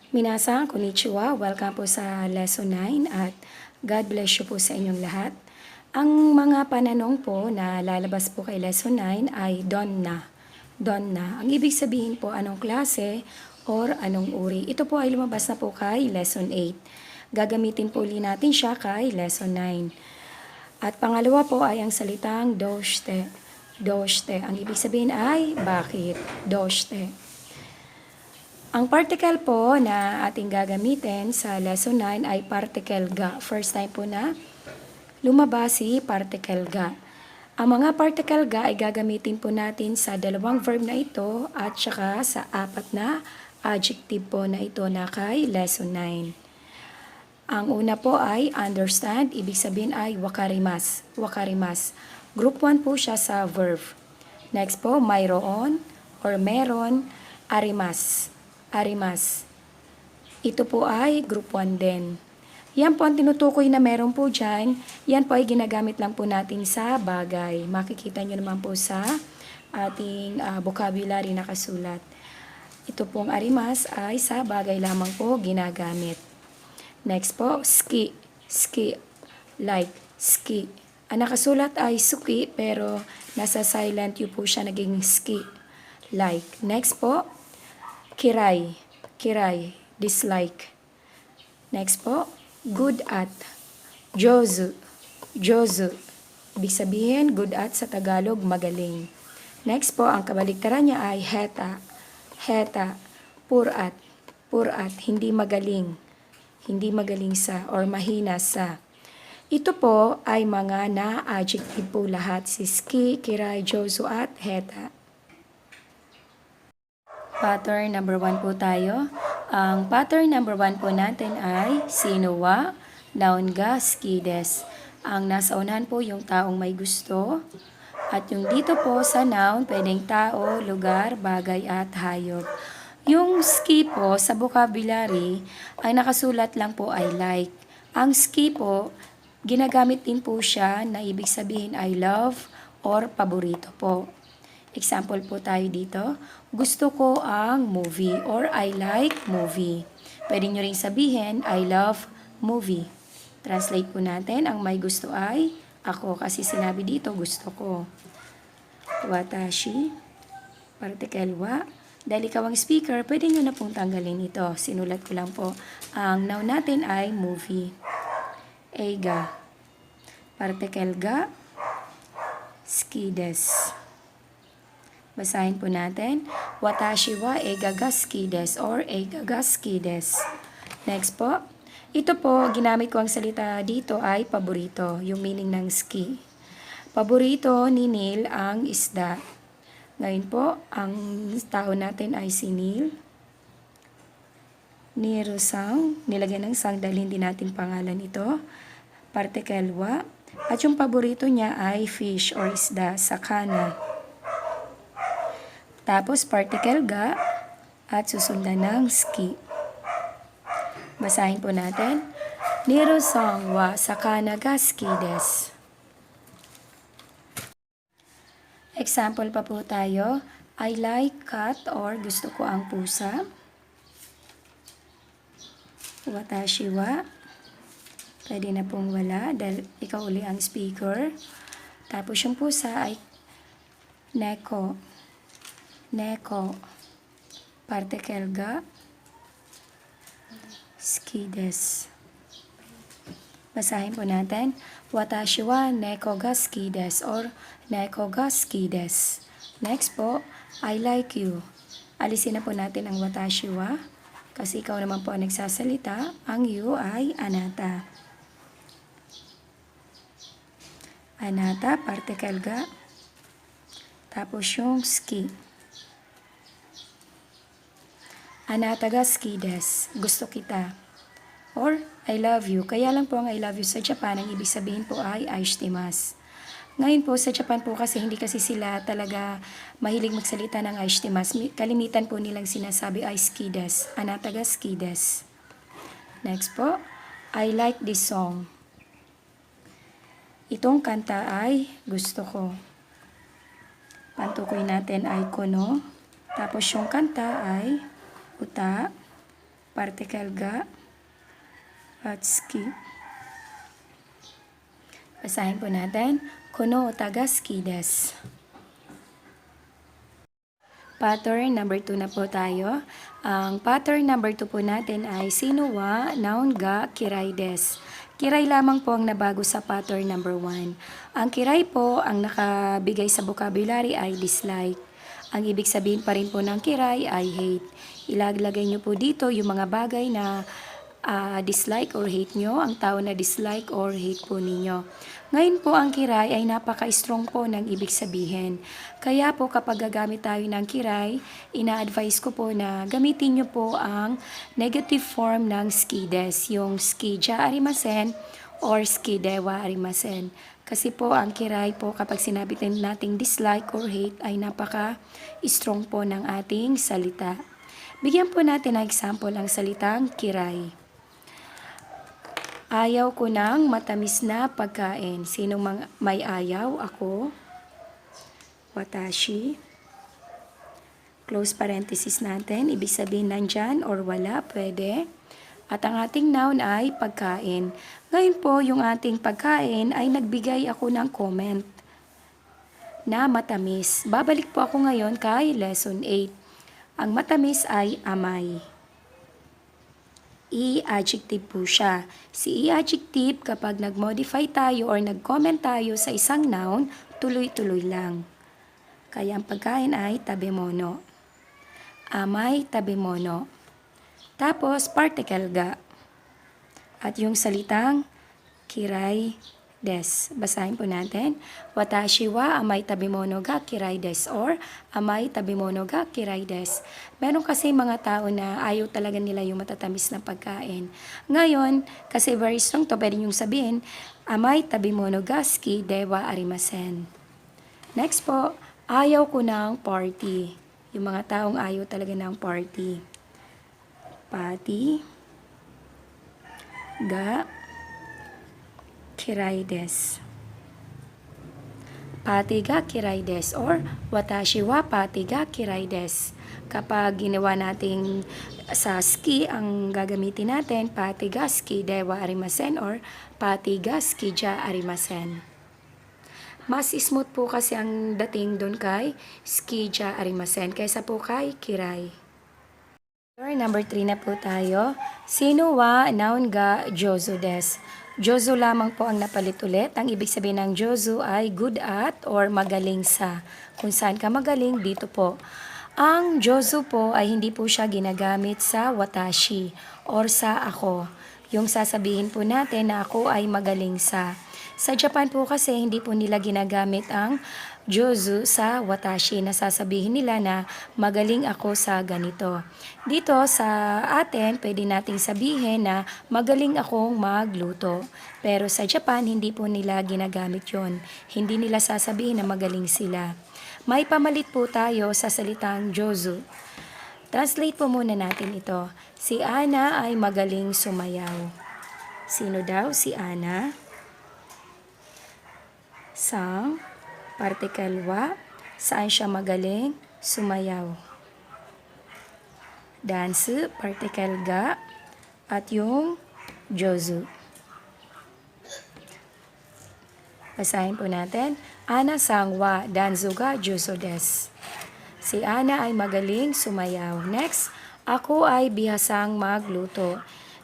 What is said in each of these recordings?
Minasan, konnichiwa. Welcome po sa Lesson 9 at God bless you po sa inyong lahat. Ang mga pananong po na lalabas po kay Lesson 9 ay donna. Donna. Ang ibig sabihin po anong klase or anong uri. Ito po ay lumabas na po kay Lesson 8. Gagamitin po ulit natin siya kay Lesson 9. At pangalawa po ay ang salitang doshite. Doshite. Ang ibig sabihin ay bakit. Doshite. Ang particle po na ating gagamitin sa lesson 9 ay particle ga. First time po na lumabas si particle ga. Ang mga particle ga ay gagamitin po natin sa dalawang verb na ito at saka sa apat na adjective po na ito na kay lesson 9. Ang una po ay understand, ibig sabihin ay wakarimas. Wakarimas. Group 1 po siya sa verb. Next po, mayroon or meron, arimas. Arimas. Ito po ay group 1 din. Yan po ang tinutukoy na meron po dyan. Yan po ay ginagamit lang po natin sa bagay. Makikita nyo naman po sa ating vocabulary na kasulat. Ito pong arimas ay sa bagay lamang po ginagamit. Next po, ski. Ski. Like, ski. Ang nakasulat ay suki pero nasa silent U po siya naging ski. Like. Next po, kiray. Kiray. Dislike. Next po, good at. Jozu. Jozu. Ibig sabihin, good at sa Tagalog, magaling. Next po, ang kabaliktaran niya ay heta. Heta. Poor at. Poor at. Hindi magaling. Hindi magaling sa or mahina sa. Ito po ay mga na-adjective po lahat. Si ski, kiray, jozu at heta. Pattern number 1 po tayo. Ang pattern number 1 po natin ay sino wa, noun ga, skides. Ang nasa unahan po yung taong may gusto. At yung dito po sa noun, pwedeng tao, lugar, bagay at hayop. Yung ski po sa vocabulary, ang nakasulat lang po ay like. Ang ski po, ginagamit din po siya na ibig sabihin ay love or paborito po. Example po tayo dito, gusto ko ang movie or I like movie. Pwede nyo rin sabihin, I love movie. Translate po natin, ang may gusto ay ako kasi sinabi dito gusto ko. Watashi, particle wa. Dahil ikaw ang speaker, pwede nyo na pong tanggalin ito. Sinulat ko lang po. Ang noun natin ay movie. Eiga, particle ga, skides. Basahin po natin. Watashi wa eiga ga skides or eiga ga skides. Next po. Ito po, ginamit ko ang salita dito ay paborito. Yung meaning ng ski. Paborito ni Neil ang isda. Ngayon po, ang tao natin ay si Neil. Niro-sang. Nilagyan ng sang dahil hindi natin pangalan ito. Particle wa. At yung paborito niya ay fish or isda, sakana. Tapos particle ga at susundan ng ski. Basahin po natin. Niro-sang wa sakana ga ski desu. Example pa po tayo. I like cat or gusto ko ang pusa. Watashi wa. Pwede na pong wala dahil ikaw uli ang speaker. Tapos yung pusa ay neko. Neko. Particle ga. Skides. Basahin po natin. Watashi wa neko ga skides or neko ga skides. Next po, I like you. Alisin na po natin ang watashi wa. Kasi ikaw naman po ang nagsasalita. Ang you ay anata. Anata, particle ga. Tapos yung ski. Anata ga skides. Gusto kita. Or, I love you. Kaya lang po ang I love you sa Japan, ang ibig sabihin po ay aishitemasu. Ngayon po, sa Japan po kasi hindi kasi sila talaga mahilig magsalita ng aishitemasu. Kalimitan po nilang sinasabi ay skides. Anata ga skides. Next po, I like this song. Itong kanta ay gusto ko. Pantukoy natin ay kono. Tapos yung kanta ay uta. particle ga, at ski. Basahin po natin. Kono taga ski desu. Pattern number 2 na po tayo. Ang pattern number 2 po natin ay sino wa noun ga kirai desu. Kirai lamang po ang nabago sa pattern number 1. Ang kirai po, ang nakabigay sa vocabulary ay dislike. Ang ibig sabihin pa rin po ng kirai ay hate. Ilaglagay nyo po dito yung mga bagay na dislike or hate nyo, ang tao na dislike or hate po ninyo. Ngayon po ang kirai ay napaka-strong po ng ibig sabihin. Kaya po kapag gagamit tayo ng kirai, ina-advise ko po na gamitin nyo po ang negative form ng skides, yung skija arimasen or skidewa arimasen. Kasi po ang kirai po kapag sinabi nating dislike or hate ay napaka-strong po ng ating salita. Bigyan po natin ng example ang salitang kirai. Ayaw ko ng matamis na pagkain. Sinong may ayaw? Ako. Watashi. Close parenthesis natin. Ibig sabihin nandyan or wala, pwede. At ang ating noun ay pagkain. Ngayon po, yung ating pagkain ay nagbigay ako ng comment na matamis. Babalik po ako ngayon kay lesson 8. Ang matamis ay amay. I-adjective po siya. Si i-adjective kapag nag-modify tayo or nag-comment tayo sa isang noun, tuloy-tuloy lang. Kaya ang pagkain ay tabemono. Amay tabemono. Tapos particle ga. At yung salitang kirai desu. Basahin po natin. Watashi wa amay tabemono ga kirai desu or amay tabemono ga kirai desu. Meron kasi mga tao na ayaw talaga nila yung matatamis na pagkain. Ngayon, kasi very strong to, pwede yung sabihin, amay tabemono ga ski dewa arimasen. Next po, ayaw ko ng party. Yung mga taong ayaw talaga ng party. Party ga kirai desu. Pati ga kirai desu or watashi wa pati ga kirai desu. Kapag ginawa nating sa ski, ang gagamitin natin, pati ga ski dewa arimasen or pati ga ski ja arimasen. Mas smooth po kasi ang dating doon kay ski ja arimasen kaysa po kay kirai. Number 3 na po tayo. Sino wa noun ga jozu desu. Jozu lamang po ang napalit ulit. Ang ibig sabihin ng jozu ay good at or magaling sa. Kung saan ka magaling, dito po. Ang jozu po ay hindi po siya ginagamit sa watashi or sa ako. Yung sasabihin po natin na ako ay magaling sa. Sa Japan po kasi hindi po nila ginagamit ang jozu sa watashi. Nasasabihin nila na magaling ako sa ganito. Dito sa atin, pwede nating sabihin na magaling akong magluto. Pero sa Japan, hindi po nila ginagamit yon. Hindi nila sasabihin na magaling sila. May pamalit po tayo sa salitang jozu. Translate po muna natin ito. Si Ana ay magaling sumayaw. Sino daw? Si Ana. Sang particle wa. Saan siya magaling? Sumayaw. Dance, particle ga. At yung jozu. Basahin po natin. Ana sang wa danzu ga jozu desu. Si Ana ay magaling sumayaw. Next, ako ay bihasang magluto.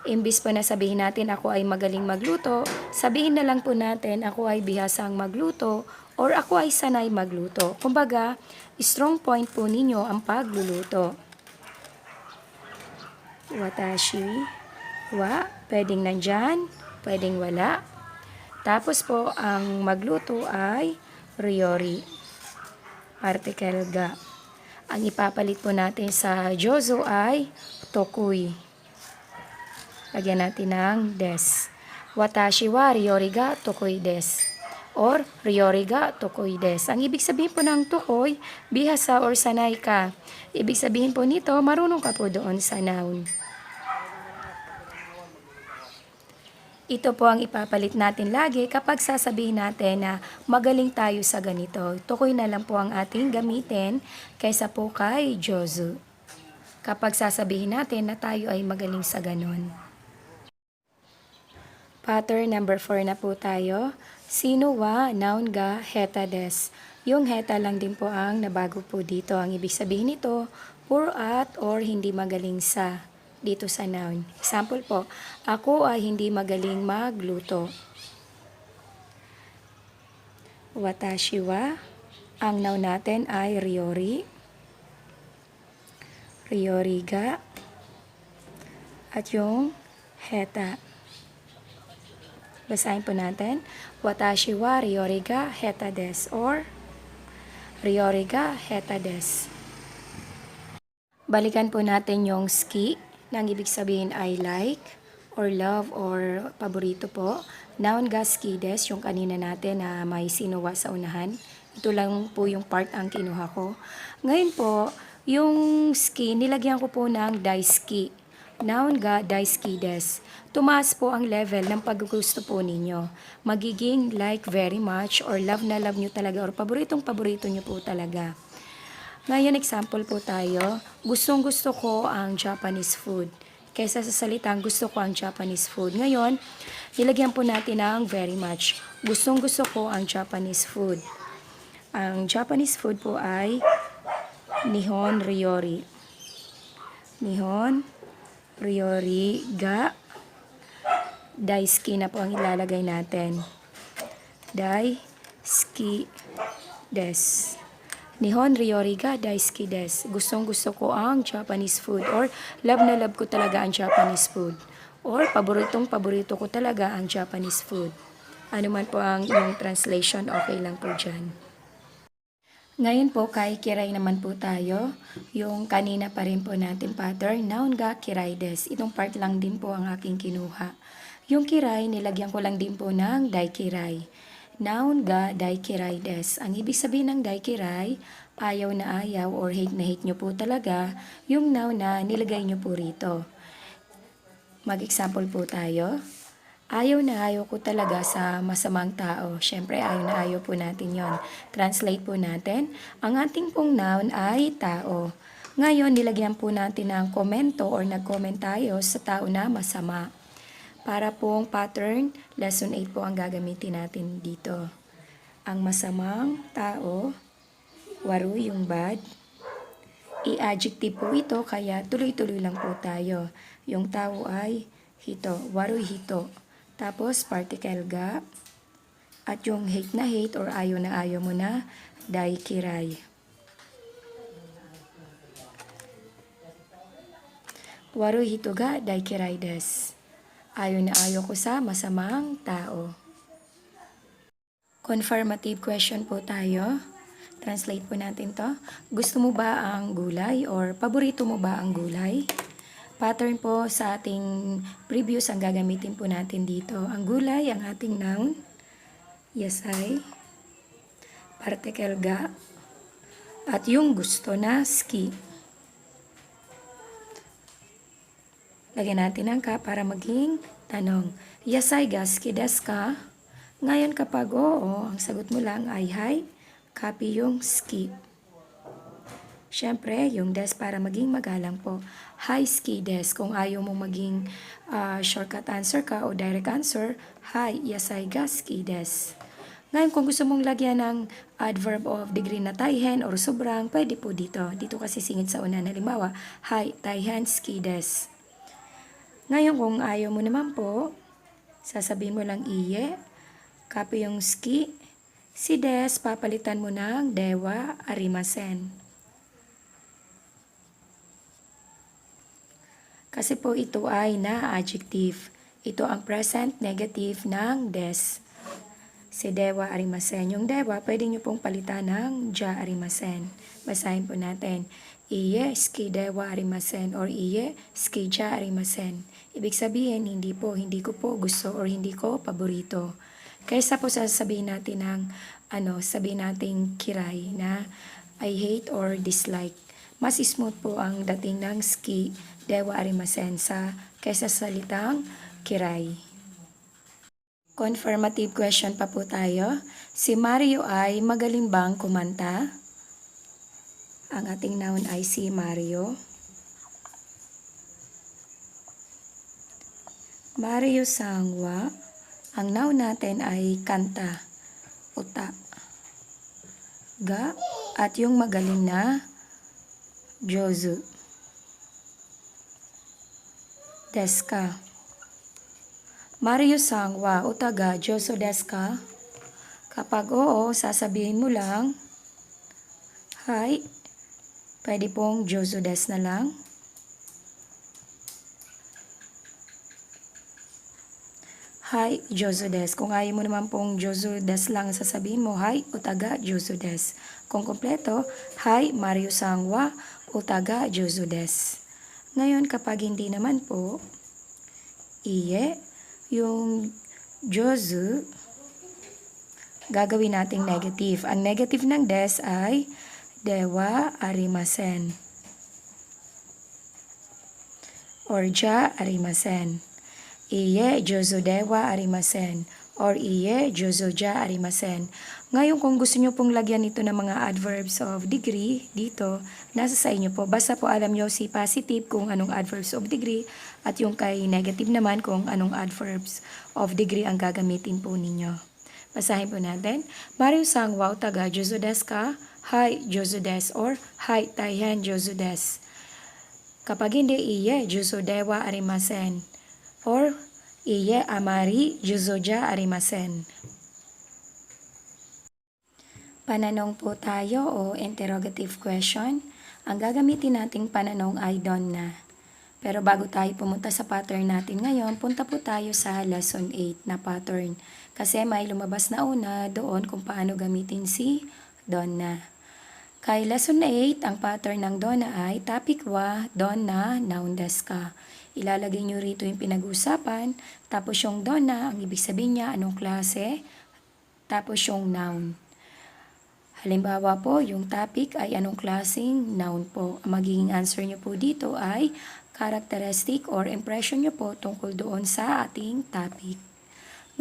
Imbis po na sabihin natin ako ay magaling magluto, sabihin na lang po natin ako ay bihasang magluto or ako ay sanay magluto. Kumbaga, strong point po ninyo ang pagluluto. Watashi wa, pwedeng nandyan, pwedeng wala. Tapos po, ang magluto ay ryori. Particle ga. Ang ipapalit po natin sa jozu ay tokui. Lagyan natin ng des. Watashi wa ryori ga tokui desu. Or ryori ga tokui desu. Ang ibig sabihin po ng tokoi, bihasa or sanay ka. Ibig sabihin po nito, marunong ka po doon sa noun. Ito po ang ipapalit natin lagi kapag sasabihin natin na magaling tayo sa ganito. Tokoi na lang po ang ating gamitin kaysa po kay jozu. kapag sasabihin natin na tayo ay magaling sa ganun. Pattern number 4 na po tayo. Sino wa noun ga heta des. Yung heta lang din po ang nabago po dito. Ang ibig sabihin nito, poor at or hindi magaling sa dito sa noun. Example po, ako ay hindi magaling magluto. Watashi wa, ang noun natin ay ryori. Ryori ga. At yung heta. Basahin po natin. Watashi wa ryori ga heta des or ryori ga heta des. Balikan po natin yung ski na ang ibig sabihin ay like or love or paborito po. Noun ga ski des, yung kanina natin na may sino wa sa unahan. Ito lang po yung part ang kinuha ko. Ngayon po, yung ski, nilagyan ko po ng daisuki. Noun ga daisuki des. Tumaas po ang level ng paggugusto po ninyo. Magiging like very much or love na love nyo talaga or paboritong paborito nyo po talaga. Ngayon, example po tayo. Gustong gusto ko ang Japanese food. Kaysa sa salitang gusto ko ang Japanese food. Ngayon, nilagyan po natin ng very much. Gustong gusto ko ang Japanese food. Ang Japanese food po ay Nihon Ryori. Nihon Ryori ga daisuki na po ang ilalagay natin. Daisuki des. Nihon Ryori ga daisuki des. Gustong gusto ko ang Japanese food or love na love ko talaga ang Japanese food. Or paboritong paborito ko talaga ang Japanese food. Ano man po ang yung translation, okay lang po dyan. Ngayon po, kay kiray naman po tayo. Yung kanina pa rin po natin pattern, noun ga kiray des. Itong part lang din po ang aking kinuha. Yung kiray, nilagyan ko lang din po ng daikiray. Noun ga daikiray des. Ang ibig sabihin ng daikiray, ayaw na ayaw or hate na hate nyo po talaga, yung noun na nilagay nyo po rito. Mag-example po tayo. Ayaw na ayaw ko talaga sa masamang tao. Siyempre, ayaw na ayaw po natin yon. Translate po natin. Ang ating pong noun ay tao. Ngayon, nilagyan po natin ng komento or nag-comment tayo sa tao na masama. Para pong pattern, lesson 8 po ang gagamitin natin dito. Ang masamang tao, waru yung bad. I-adjective po ito, kaya tuloy-tuloy lang po tayo. Yung tao ay hito, waru hito. Tapos, particle ga. At yung hate na hate or ayaw na ayaw mo na, daikiray. Waru hito ga daikiray des. Ayaw na ayaw ko sa masamang tao. Confirmative question po tayo. Translate po natin to. Gusto mo ba ang gulay or paborito mo ba ang gulay? Pattern po sa ating previous ang gagamitin po natin dito. Ang gulay, ang ating noun. Yasay. Particle ga. At yung gusto na ski. Lagyan natin ang ka para maging tanong. Yasay ga ski desu ka? Ngayon kapag oo, ang sagot mo lang ay hi. Copy yung ski. Siyempre, yung des para maging magalang po. Hi, ski des. Kung ayaw mong maging shortcut answer ka o direct answer, hi, yasay ga ski des. Ngayon, kung gusto mong lagyan ng adverb of degree na taihen or sobrang, pwede po dito. Dito kasi singit sa una. Halimbawa, hi, taihen ski des. Ngayon, kung ayaw mo naman po, sasabihin mo lang iye, copy yung ski, si des, papalitan mo ng dewa arimasen. Kasi po ito ay na-adjective. Ito ang present negative ng des. Si dewa arimasen. Yung dewa, pwede nyo pong palitan ng ja arimasen. Basahin po natin. Iye ski dewa arimasen or iye ski ja arimasen. Ibig sabihin, hindi ko po gusto or hindi ko paborito. Kaysa po sasabihin natin ng, sabihin natin kiray na I hate or dislike. Mas smooth po ang dating ng ski dewa arimasen kaysa salitang kiray. Confirmative question pa po tayo. Si Mario ay magaling bang kumanta? Ang ating noun ay si Mario. Mario Sangwa. Ang noun natin ay kanta, uta, ga, at yung magaling na Jozu. Deska. Mario Sangwa, uta ga, Jozu deska. Kapag oo, sasabihin mo lang, hi, pwede pong Jozu des na lang. Hi, Jozu des. Kung ayaw mo naman pong Jozu des lang sasabihin mo, hi, utaga, Jozu des. Kung kompleto, hi, Mario Sangwa, utaga, Jozu des. Ngayon, kapag hindi naman po, iye, yung Jozu, gagawin nating negative. Ang negative ng des ay dewa arimasen. Or ja arimasen. Iye jozo dewa arimasen. Or iye jozo ja arimasen. Ngayon kung gusto nyo pong lagyan ito ng mga adverbs of degree dito, nasa sa inyo po. Basta po alam nyo si positive kung anong adverbs of degree at yung kay negative naman kung anong adverbs of degree ang gagamitin po ninyo. Basahin po natin. Mario Sangwa taga jozo desu ka? Hi jozo desu or hi taihen jozo desu. Kapag hindi iye jozo dewa arimasen. Or iye amari juzoja arimasen. Pananong po tayo o interrogative question. Ang gagamitin nating pananong ay don na. Pero bago tayo pumunta sa pattern natin ngayon, punta po tayo sa lesson 8 na pattern. Kasi may lumabas na una doon kung paano gamitin si don na. Kay lesson 8, ang pattern ng don na ay topic wa don na noun desu ka. Ilalagay nyo rito yung pinag-uusapan, tapos yung don na, ang ibig sabihin niya, anong klase, tapos yung noun. Halimbawa po, yung topic ay anong klaseng noun po. Ang magiging answer nyo po dito ay characteristic or impression nyo po tungkol doon sa ating topic.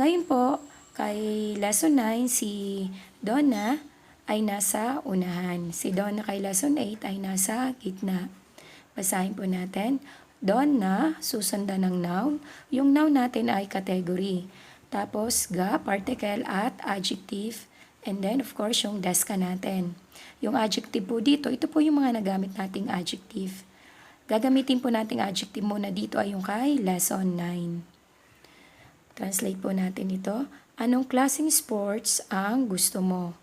Ngayon po, kay lesson 9, si Donna ay nasa unahan. Si Donna kay lesson 8 ay nasa gitna. Basahin po natin. Donna, susundan ng noun. Yung noun natin ay category. Tapos, ga, particle at adjective. And then, of course, yung deska natin. Yung adjective po dito, ito po yung mga nagamit nating adjective. Gagamitin po nating adjective muna dito ay yung kay lesson 9. Translate po natin ito. Anong klaseng sports ang gusto mo?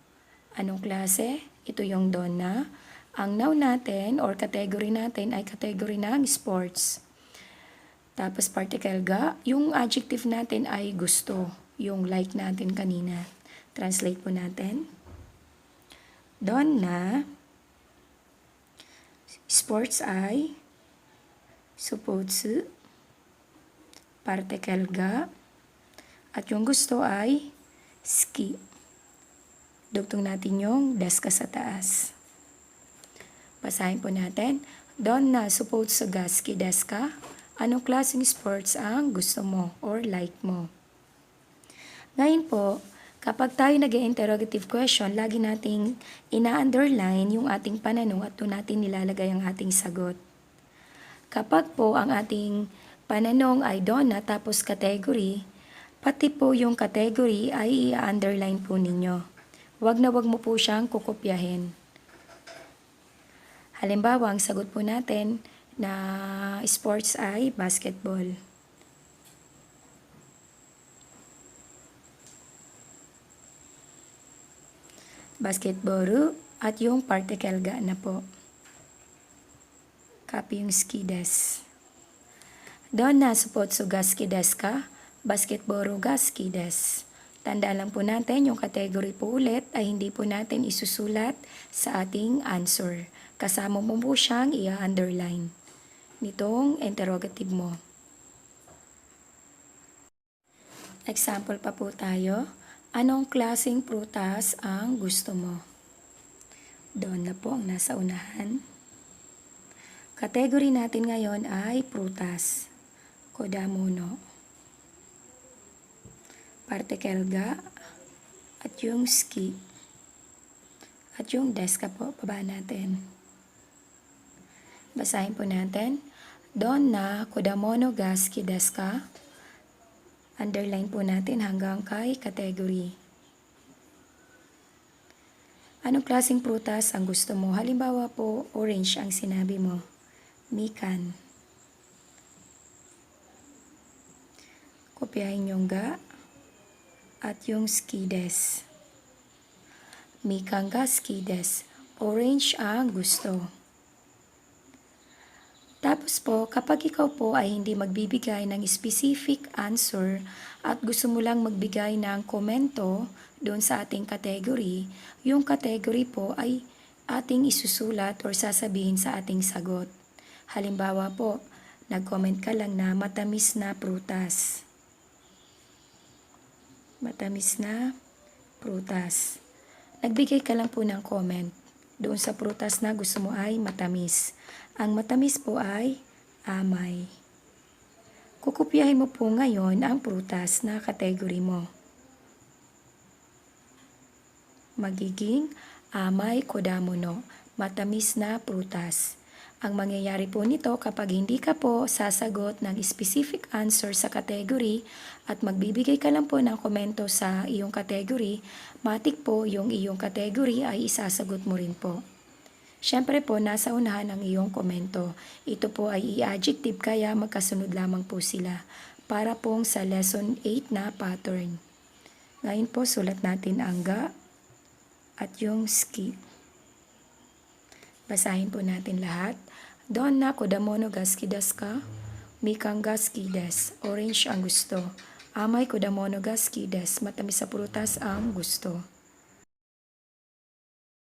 Anong klase? Ito yung donna. Ang noun natin or category natin ay category ng sports. Tapos particle ga. Yung adjective natin ay gusto. Yung like natin kanina. Translate po natin. Donna. Sports ay supotsu. Particle ga. At yung gusto ay ski. Dugtong natin yung deska sa taas. Basahin po natin. Donna supotsu ga ski desu ka? Anong klaseng sports ang gusto mo or like mo? Ngayon po, kapag tayo nag-interrogative question, lagi nating ina-underline yung ating pananong at doon natin nilalagay ang ating sagot. Kapag po ang ating pananong ay donna tapos category, pati po yung category ay i-underline po ninyo. Wag na wag mo po siyang kukopyahin. Halimbawa, ang sagot po natin na sports ay basketball. Basketball at yung particle ga na po. Copy yung ski des. Donna supotsu ga ski desu ka? Basketball ga ski des. Tandaan lang po natin, yung category po ulit ay hindi po natin isusulat sa ating answer. Kasama mo po siyang i-underline nitong interrogative mo. Example pa po tayo. Anong klaseng prutas ang gusto mo? Doon na po ang nasa unahan. Category natin ngayon ay prutas. Kodamono. Particle ga. At yung ski. At yung deska po, baba natin. Basahin po natin. Donna kodamono ga ski desu ka? Underline po natin hanggang kay category. Anong klaseng prutas ang gusto mo? Halimbawa po, orange ang sinabi mo. Mikan. Kopyahin yung ga at yung skides. Mikang ga, skides. Orange ang gusto. Tapos po, kapag ikaw po ay hindi magbibigay ng specific answer at gusto mo lang magbigay ng komento doon sa ating category, yung category po ay ating isusulat or sasabihin sa ating sagot. Halimbawa po, nag-comment ka lang na matamis na prutas. Matamis na prutas. Nagbigay ka lang po ng comment doon sa prutas na gusto mo ay matamis. Ang matamis po ay amay. Kukopyahin mo po ngayon ang prutas na category mo. Magiging amay kodamono, matamis na prutas. Ang mangyayari po nito kapag hindi ka po sasagot ng specific answer sa category at magbibigay ka lang po ng komento sa iyong category, matik po yung iyong category ay isasagot mo rin po. Siyempre po, nasa unahan ang iyong komento. Ito po ay i-adjective kaya magkasunod lamang po sila para pong sa lesson 8 na pattern. Ngayon po, sulat natin ang ga at yung ski. Basahin po natin lahat. Donna kodamono ga skidas ka? Mikang ga skides. Orange ang gusto. Amay kodamono ga skides. Matamis sa prutas ang gusto.